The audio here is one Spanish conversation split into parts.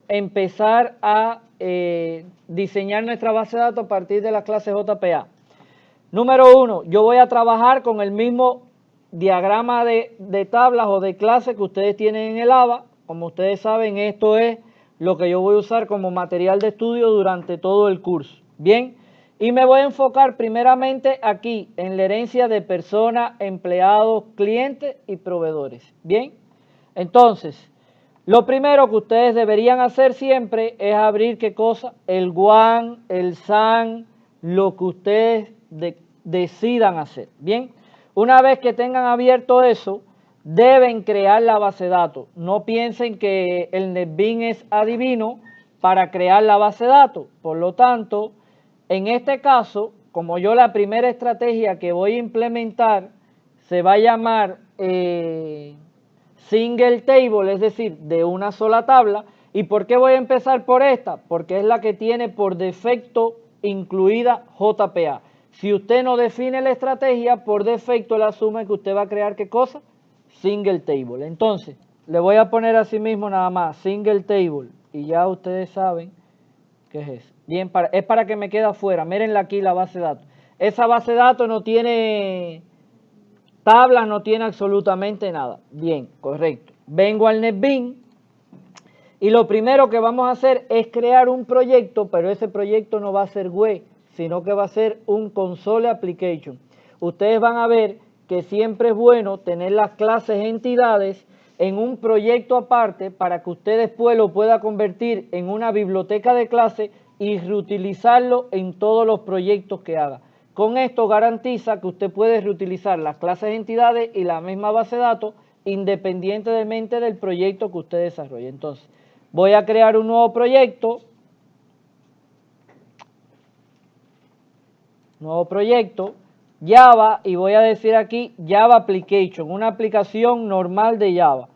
empezar a diseñar nuestra base de datos a partir de las clases JPA. Número 1, yo voy a trabajar con el mismo diagrama de tablas o de clases que ustedes tienen en el ABA. Como ustedes saben, esto es lo que yo voy a usar como material de estudio durante todo el curso. Bien, y me voy a enfocar primeramente aquí en la herencia de personas, empleados, clientes y proveedores. Bien, entonces, lo primero que ustedes deberían hacer siempre es abrir, ¿qué cosa? El WAN, el SAN, lo que ustedes decidan hacer. Bien, una vez que tengan abierto eso, deben crear la base de datos. No piensen que el NetBeans es adivino para crear la base de datos. Por lo tanto, en este caso, como yo la primera estrategia que voy a implementar se va a llamar single table, es decir, de una sola tabla. ¿Y por qué voy a empezar por esta? Porque es la que tiene por defecto incluida JPA. Si usted no define la estrategia, por defecto él asume que usted va a crear, ¿qué cosa? Single table. Entonces, le voy a poner así mismo nada más, single table, y ya ustedes saben qué es eso. Bien, es para que me quede afuera. Mírenla aquí la base de datos. Esa base de datos no tiene tablas, no tiene absolutamente nada. Bien, correcto. Vengo al NetBeans y lo primero que vamos a hacer es crear un proyecto, pero ese proyecto no va a ser web, sino que va a ser un console application. Ustedes van a ver que siempre es bueno tener las clases entidades en un proyecto aparte para que usted después lo pueda convertir en una biblioteca de clase y reutilizarlo en todos los proyectos que haga. Con esto garantiza que usted puede reutilizar las clases entidades y la misma base de datos independientemente del proyecto que usted desarrolle. Entonces, voy a crear un nuevo proyecto. Java, y voy a decir aquí Java Application, una aplicación normal de Java.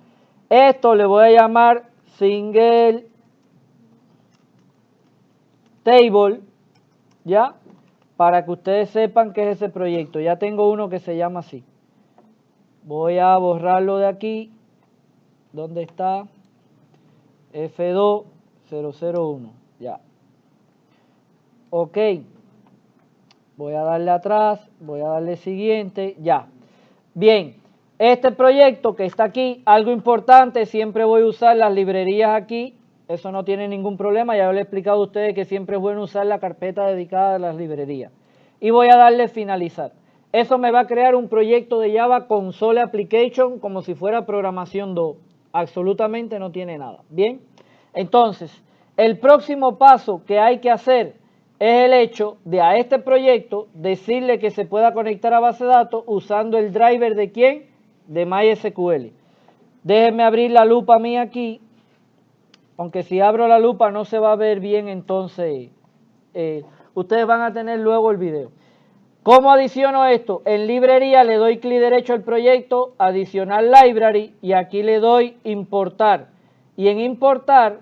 Esto le voy a llamar Single Table, ¿ya? Para que ustedes sepan qué es ese proyecto. Ya tengo uno que se llama así. Voy a borrarlo de aquí. ¿Dónde está? F2001, ya. Ok. Voy a darle atrás, voy a darle siguiente, ya. Bien, este proyecto que está aquí, algo importante, siempre voy a usar las librerías aquí, eso no tiene ningún problema, ya le he explicado a ustedes que siempre es bueno usar la carpeta dedicada a las librerías. Y voy a darle finalizar. Eso me va a crear un proyecto de Java Console Application como si fuera programación 2. Absolutamente no tiene nada. Bien, entonces, el próximo paso que hay que hacer es el hecho de a este proyecto decirle que se pueda conectar a base de datos usando el driver de ¿quién? De MySQL. Déjenme abrir la lupa mía aquí, aunque si abro la lupa no se va a ver bien, entonces ustedes van a tener luego el video. ¿Cómo adiciono esto? En librería le doy clic derecho al proyecto, adicionar library, y aquí le doy importar. Y en importar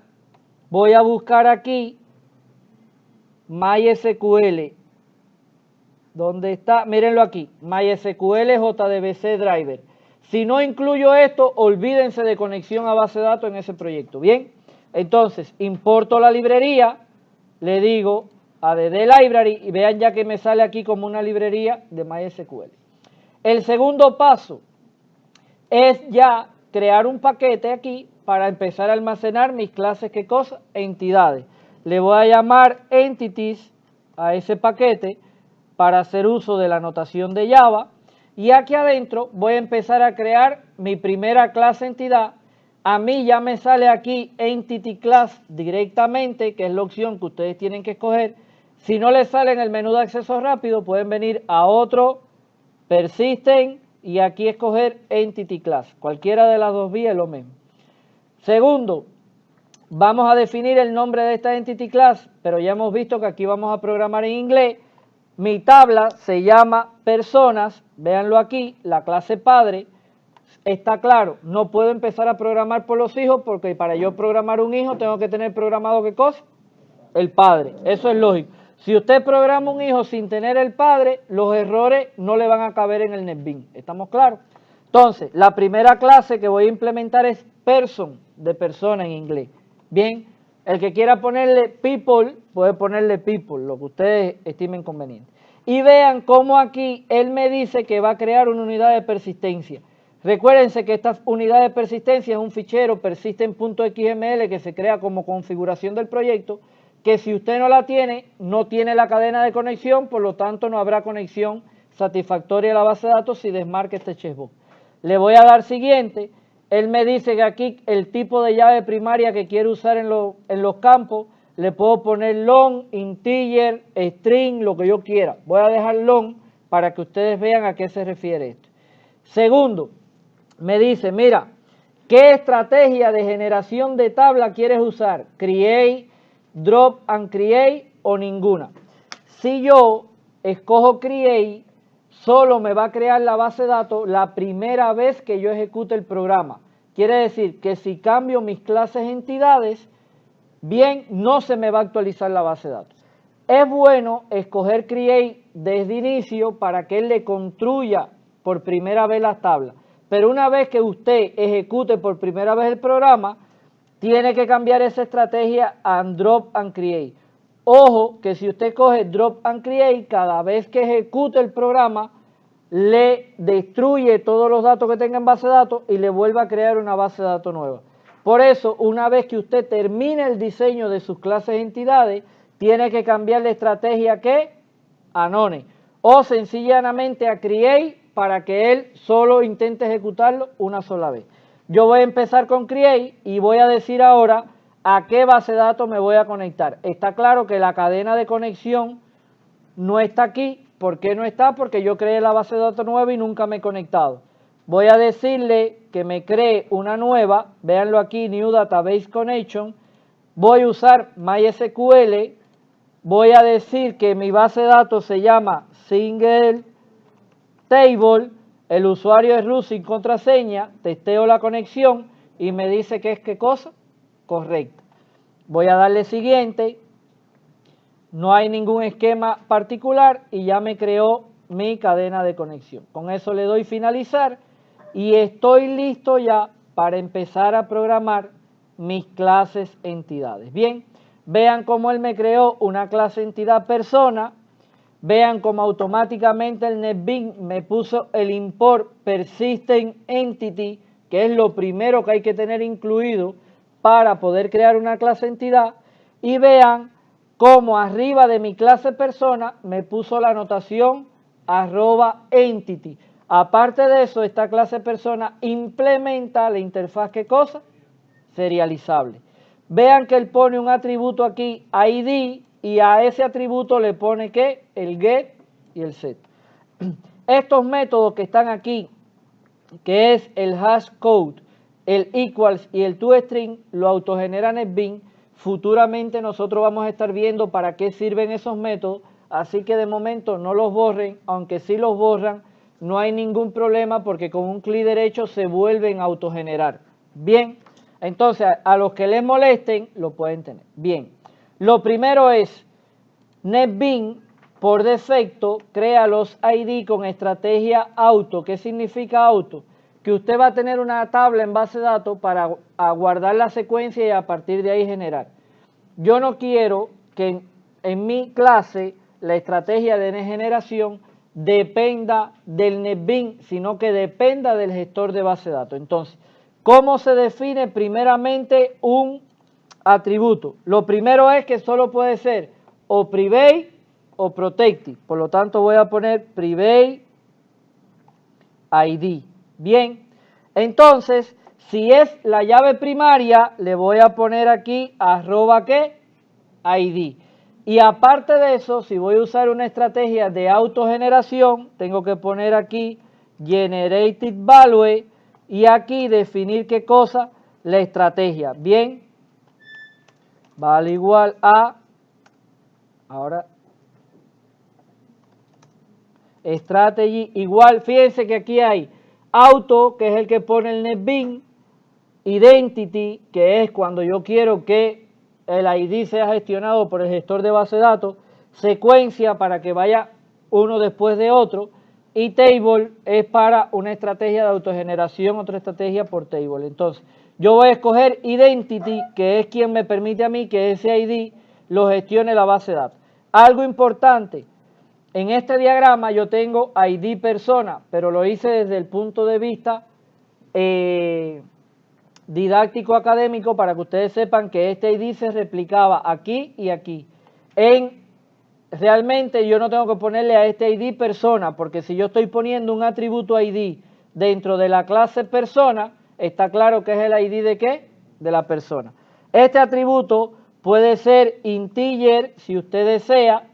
voy a buscar aquí MySQL. ¿Dónde está? Mírenlo aquí, MySQL JDBC Driver. Si no incluyo esto, olvídense de conexión a base de datos en ese proyecto. Bien, entonces importo la librería, le digo add library y vean ya que me sale aquí como una librería de MySQL. El segundo paso es ya crear un paquete aquí para empezar a almacenar mis clases, ¿qué cosa? Entidades. Le voy a llamar entities a ese paquete para hacer uso de la notación de Java. Y aquí adentro voy a empezar a crear mi primera clase entidad. A mí ya me sale aquí Entity Class directamente, que es la opción que ustedes tienen que escoger. Si no les sale en el menú de acceso rápido, pueden venir a otro, Persisten, y aquí escoger Entity Class. Cualquiera de las dos vías es lo mismo. Segundo, vamos a definir el nombre de esta Entity Class, pero ya hemos visto que aquí vamos a programar en inglés. Mi tabla se llama personas, véanlo aquí, la clase padre. Está claro, no puedo empezar a programar por los hijos porque para yo programar un hijo tengo que tener programado ¿qué cosa? El padre, eso es lógico. Si usted programa un hijo sin tener el padre, los errores no le van a caber en el NetBeans. ¿Estamos claros? Entonces, la primera clase que voy a implementar es person, de persona en inglés. Bien, El que quiera ponerle people, puede ponerle people, lo que ustedes estimen conveniente. Y vean cómo aquí él me dice que va a crear una unidad de persistencia. Recuérdense que esta unidad de persistencia es un fichero persistent.xml que se crea como configuración del proyecto, que si usted no la tiene, no tiene la cadena de conexión, por lo tanto no habrá conexión satisfactoria a la base de datos si desmarca este checkbox. Le voy a dar siguiente. Él me dice que aquí el tipo de llave primaria que quiere usar en los campos, le puedo poner long, integer, string, lo que yo quiera. Voy a dejar long para que ustedes vean a qué se refiere esto. Segundo, me dice, mira, ¿qué estrategia de generación de tabla quieres usar? Create, drop and create o ninguna. Si yo escojo create, solo me va a crear la base de datos la primera vez que yo ejecute el programa. Quiere decir que si cambio mis clases entidades, bien, no se me va a actualizar la base de datos. Es bueno escoger create desde inicio para que él le construya por primera vez las tablas. Pero una vez que usted ejecute por primera vez el programa, tiene que cambiar esa estrategia a drop and create. Ojo que si usted coge drop and create, cada vez que ejecute el programa, le destruye todos los datos que tenga en base de datos y le vuelve a crear una base de datos nueva. Por eso, una vez que usted termine el diseño de sus clases e entidades, tiene que cambiar la estrategia a none o sencillamente a create para que él solo intente ejecutarlo una sola vez. Yo voy a empezar con create y voy a decir ahora a qué base de datos me voy a conectar. Está claro que la cadena de conexión no está aquí. ¿Por qué no está? Porque yo creé la base de datos nueva y nunca me he conectado. Voy a decirle que me cree una nueva, véanlo aquí, New Database Connection. Voy a usar MySQL, voy a decir que mi base de datos se llama Single Table, el usuario es root sin contraseña, testeo la conexión y me dice que es ¿qué cosa? Correcto. Voy a darle siguiente. No hay ningún esquema particular y ya me creó mi cadena de conexión. Con eso le doy finalizar y estoy listo ya para empezar a programar mis clases entidades. Bien, vean cómo él me creó una clase entidad persona. Vean cómo automáticamente el NetBeans me puso el import persistent entity, que es lo primero que hay que tener incluido para poder crear una clase entidad. Y vean cómo arriba de mi clase persona me puso la anotación @entity. Aparte de eso, esta clase persona implementa la interfaz, ¿qué cosa? Serializable. Vean que él pone un atributo aquí, ID, y a ese atributo le pone ¿qué? El get y el set. Estos métodos que están aquí, que es el hash code, el equals y el toString, lo autogenera NetBeans. Futuramente nosotros vamos a estar viendo para qué sirven esos métodos, así que de momento no los borren, aunque si los borran, no hay ningún problema porque con un clic derecho se vuelven a autogenerar. Bien, entonces a los que les molesten lo pueden tener. Bien, lo primero es NetBeans por defecto crea los ID con estrategia auto. ¿Qué significa auto? Que usted va a tener una tabla en base de datos para guardar la secuencia y a partir de ahí generar. Yo no quiero que en mi clase la estrategia de generación dependa del NetBeans, sino que dependa del gestor de base de datos. Entonces, ¿cómo se define primeramente un atributo? Lo primero es que solo puede ser o private o protected. Por lo tanto, voy a poner private ID. Bien, entonces, si es la llave primaria, le voy a poner aquí @¿qué? ID. Y aparte de eso, si voy a usar una estrategia de autogeneración, tengo que poner aquí generated value y aquí definir qué cosa, la estrategia. Bien, vale igual a, ahora, strategy igual, fíjense que aquí hay auto, que es el que pone el NetBeans, identity, que es cuando yo quiero que el ID sea gestionado por el gestor de base de datos, secuencia para que vaya uno después de otro, y table es para una estrategia de autogeneración, otra estrategia por table. Entonces, yo voy a escoger Identity, que es quien me permite a mí que ese ID lo gestione la base de datos. Algo importante, en este diagrama yo tengo ID persona, pero lo hice desde el punto de vista didáctico académico para que ustedes sepan que este ID se replicaba aquí y aquí. Realmente yo no tengo que ponerle a este ID persona, porque si yo estoy poniendo un atributo ID dentro de la clase persona, está claro que es el ID de ¿qué? De la persona. Este atributo puede ser integer, si usted desea,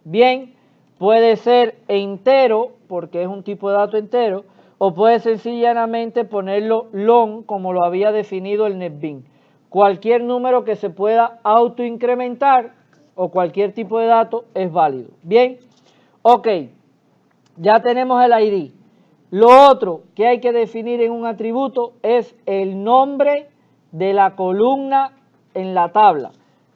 bien, puede ser entero, porque es un tipo de dato entero, o puede sencillamente ponerlo long, como lo había definido el NetBeans. Cualquier número que se pueda autoincrementar o cualquier tipo de dato es válido. Bien, ok, ya tenemos el ID. Lo otro que hay que definir en un atributo es el nombre de la columna en la tabla.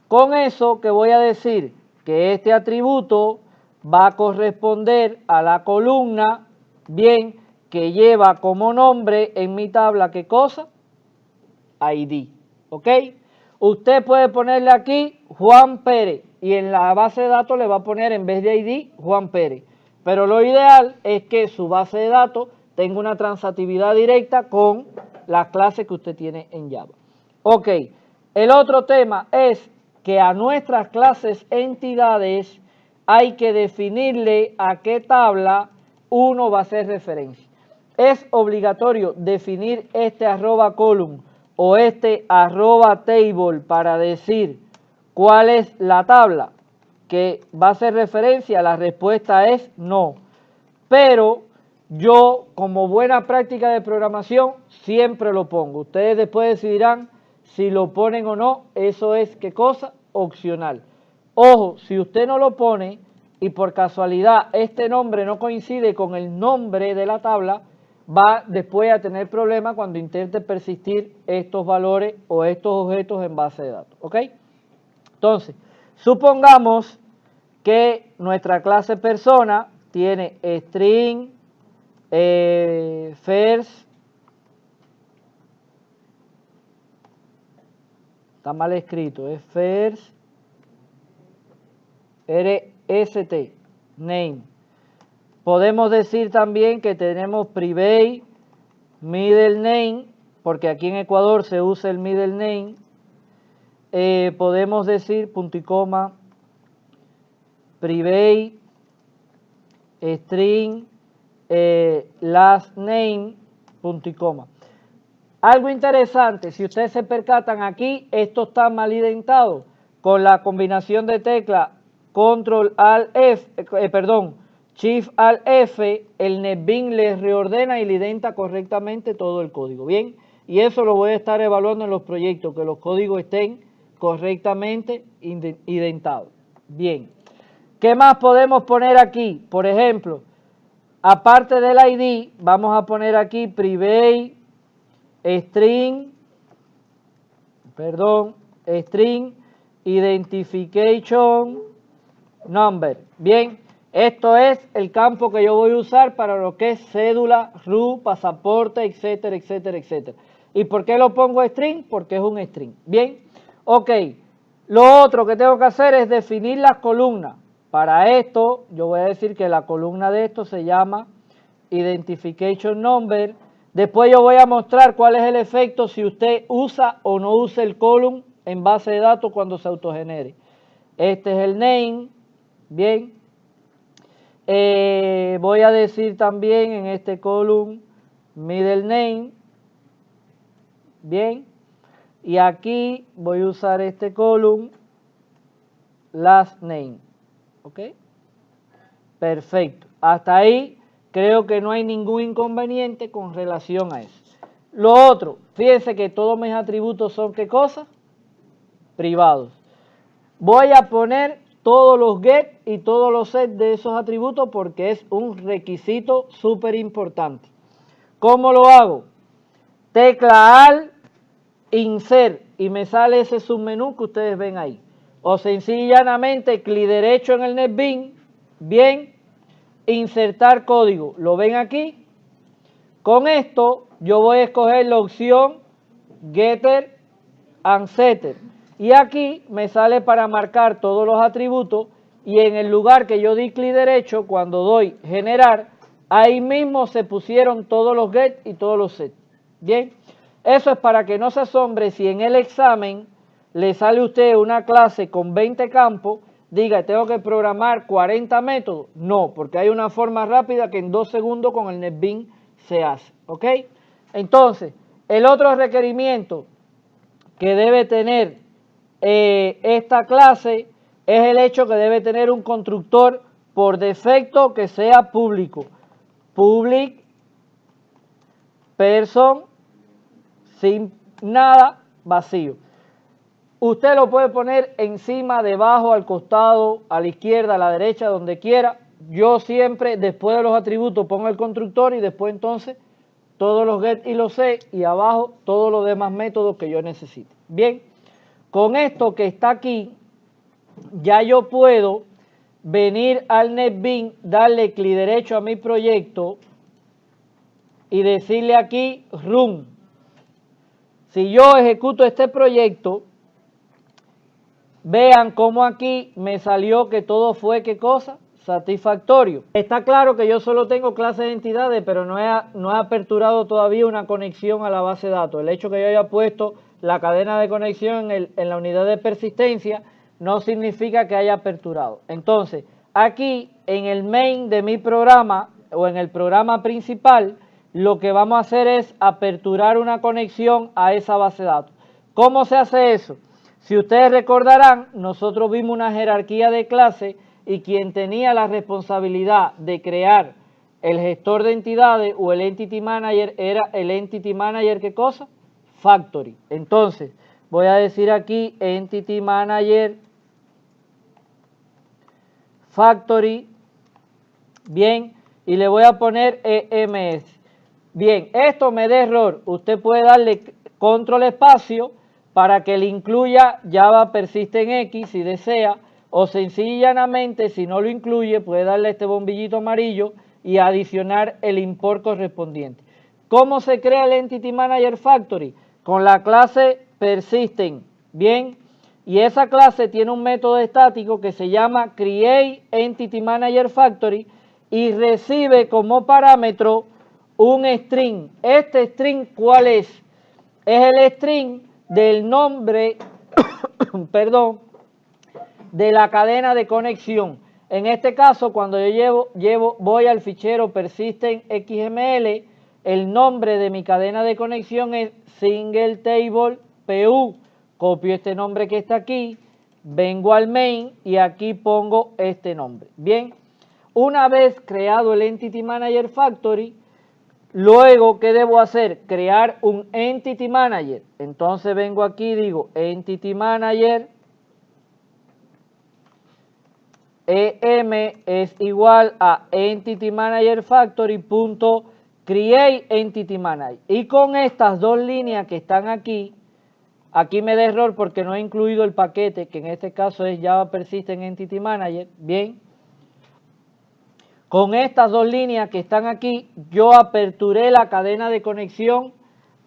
Con eso que voy a decir que este atributo va a corresponder a la columna, bien, que lleva como nombre en mi tabla, ¿qué cosa? ID, ¿ok? Usted puede ponerle aquí Juan Pérez y en la base de datos le va a poner en vez de ID Juan Pérez. Pero lo ideal es que su base de datos tenga una transitividad directa con las clases que usted tiene en Java. Ok, el otro tema es que a nuestras clases entidades hay que definirle a qué tabla uno va a hacer referencia. Es obligatorio definir este @column o este @table para decir cuál es la tabla que va a hacer referencia. La respuesta es no. Pero yo, como buena práctica de programación, siempre lo pongo. Ustedes después decidirán si lo ponen o no. Eso es, ¿qué cosa? Opcional. Ojo, si usted no lo pone y por casualidad este nombre no coincide con el nombre de la tabla, va después a tener problemas cuando intente persistir estos valores o estos objetos en base de datos. ¿Ok? Entonces, supongamos que nuestra clase persona tiene string, first, está mal escrito, es first, rst, name. Podemos decir también que tenemos private, middle name, porque aquí en Ecuador se usa el middle name. Podemos decir punto y coma, private, string, last name, punto y coma. Algo interesante, si ustedes se percatan aquí, esto está mal indentado. Con la combinación de tecla Control Alt F, Shift Alt F, el NetBeans les reordena y le indenta correctamente todo el código. Bien, y eso lo voy a estar evaluando en los proyectos, que los códigos estén correctamente indentados. Bien, ¿qué más podemos poner aquí? Por ejemplo, aparte del ID, vamos a poner aquí private, string identification number. Bien, esto es el campo que yo voy a usar para lo que es cédula, RU, pasaporte, etcétera, etcétera, etcétera. ¿Y por qué lo pongo string? Porque es un string. Bien, ok. Lo otro que tengo que hacer es definir las columnas. Para esto, yo voy a decir que la columna de esto se llama identification number. Después yo voy a mostrar cuál es el efecto si usted usa o no usa el column en base de datos cuando se autogenere. Este es el name. Bien. Voy a decir también en este column middle name. Bien. Y aquí voy a usar este column last name. ¿Ok? Perfecto. Hasta ahí creo que no hay ningún inconveniente con relación a eso. Lo otro, fíjense que todos mis atributos son ¿qué cosa? Privados. Voy a poner todos los get y todos los set de esos atributos porque es un requisito súper importante. ¿Cómo lo hago? Tecla Alt, Insert y me sale ese submenú que ustedes ven ahí. O sencillamente clic derecho en el NetBeans, bien, insertar código. ¿Lo ven aquí? Con esto yo voy a escoger la opción getter and setter. Y aquí me sale para marcar todos los atributos y en el lugar que yo di clic derecho, cuando doy generar, ahí mismo se pusieron todos los get y todos los set. Bien, eso es para que no se asombre si en el examen le sale a usted una clase con 20 campos, diga, tengo que programar 40 métodos. No, porque hay una forma rápida que en 2 segundos con el NetBeans se hace. ¿Ok? Entonces, el otro requerimiento que debe tener esta clase es el hecho que debe tener un constructor por defecto que sea público. Public person sin nada, vacío. Usted lo puede poner encima, debajo, al costado, a la izquierda, a la derecha, donde quiera. Yo siempre, después de los atributos, pongo el constructor y después entonces todos los get y los set y abajo todos los demás métodos que yo necesite. Bien, con esto que está aquí, ya yo puedo venir al NetBeans, darle clic derecho a mi proyecto y decirle aquí Run. Si yo ejecuto este proyecto, vean cómo aquí me salió que todo fue, ¿qué cosa? Satisfactorio. Está claro que yo solo tengo clases de entidades, pero no he aperturado todavía una conexión a la base de datos. El hecho que yo haya puesto la cadena de conexión en la unidad de persistencia no significa que haya aperturado. Entonces, aquí en el main de mi programa o en el programa principal, lo que vamos a hacer es aperturar una conexión a esa base de datos. ¿Cómo se hace eso? Si ustedes recordarán, nosotros vimos una jerarquía de clase y quien tenía la responsabilidad de crear el gestor de entidades o el Entity Manager era el Entity Manager, ¿qué cosa? Factory. Entonces, voy a decir aquí Entity Manager Factory, bien, y le voy a poner EMS. Bien, esto me da error. Usted puede darle control espacio para que le incluya Java Persistent X si desea, o sencillamente, si no lo incluye, puede darle este bombillito amarillo y adicionar el import correspondiente. ¿Cómo se crea el Entity Manager Factory? Con la clase Persistent, bien, y esa clase tiene un método estático que se llama Create Entity Manager Factory y recibe como parámetro un string. Este string, ¿cuál es? Es el string del nombre, perdón, de la cadena de conexión. En este caso, cuando yo voy al fichero persistent XML, el nombre de mi cadena de conexión es single table PU. Copio este nombre que está aquí, vengo al main y aquí pongo este nombre. Bien, una vez creado el Entity Manager Factory, luego, ¿qué debo hacer? Crear un Entity Manager. Entonces vengo aquí y digo Entity Manager, EM es igual a Entity Manager Factory punto Create Entity Manager. Y con estas dos líneas que están aquí, aquí me da error porque no he incluido el paquete, que en este caso es Java Persistent Entity Manager. Bien. Con estas dos líneas que están aquí, yo aperturé la cadena de conexión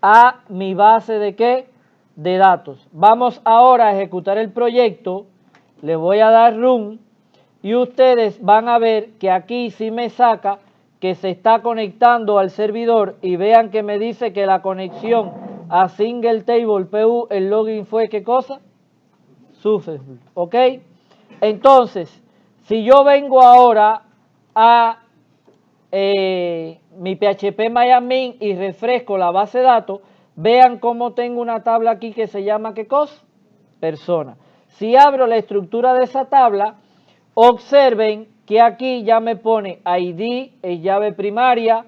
a mi base de ¿qué? De datos. Vamos ahora a ejecutar el proyecto. Le voy a dar Run y ustedes van a ver que aquí sí me saca que se está conectando al servidor y vean que me dice que la conexión a Single Table PU, el login fue ¿qué cosa? Successful. ¿Ok? Entonces, si yo vengo ahora a mi PHP MyAdmin y refresco la base de datos, vean cómo tengo una tabla aquí que se llama ¿qué cosa? Persona. Si abro la estructura de esa tabla, observen que aquí ya me pone ID, es llave primaria,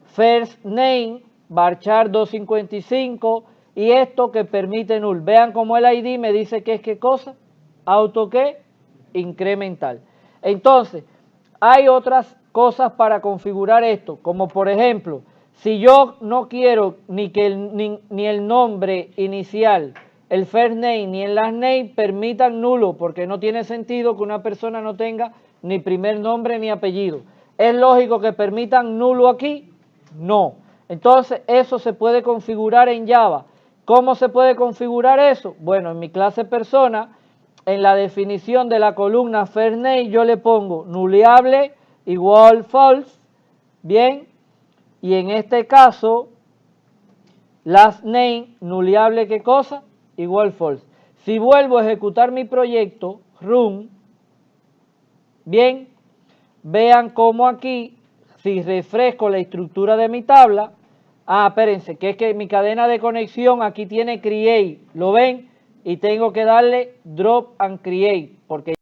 first name, varchar 255 y esto que permite null. Vean cómo el ID me dice que es ¿qué cosa? Auto ¿qué? Incremental. Entonces, hay otras cosas para configurar esto, como por ejemplo, si yo no quiero ni el nombre inicial, el first name ni el last name permitan nulo, porque no tiene sentido que una persona no tenga ni primer nombre ni apellido. ¿Es lógico que permitan nulo aquí? No. Entonces, eso se puede configurar en Java. ¿Cómo se puede configurar eso? Bueno, en mi clase persona, en la definición de la columna first name, yo le pongo nuliable igual false, bien, y en este caso, last name, nuliable, ¿qué cosa? Igual false. Si vuelvo a ejecutar mi proyecto, run, bien, vean cómo aquí, si refresco la estructura de mi tabla, espérense, que es que mi cadena de conexión aquí tiene create, ¿lo ven? Y tengo que darle drop and create, porque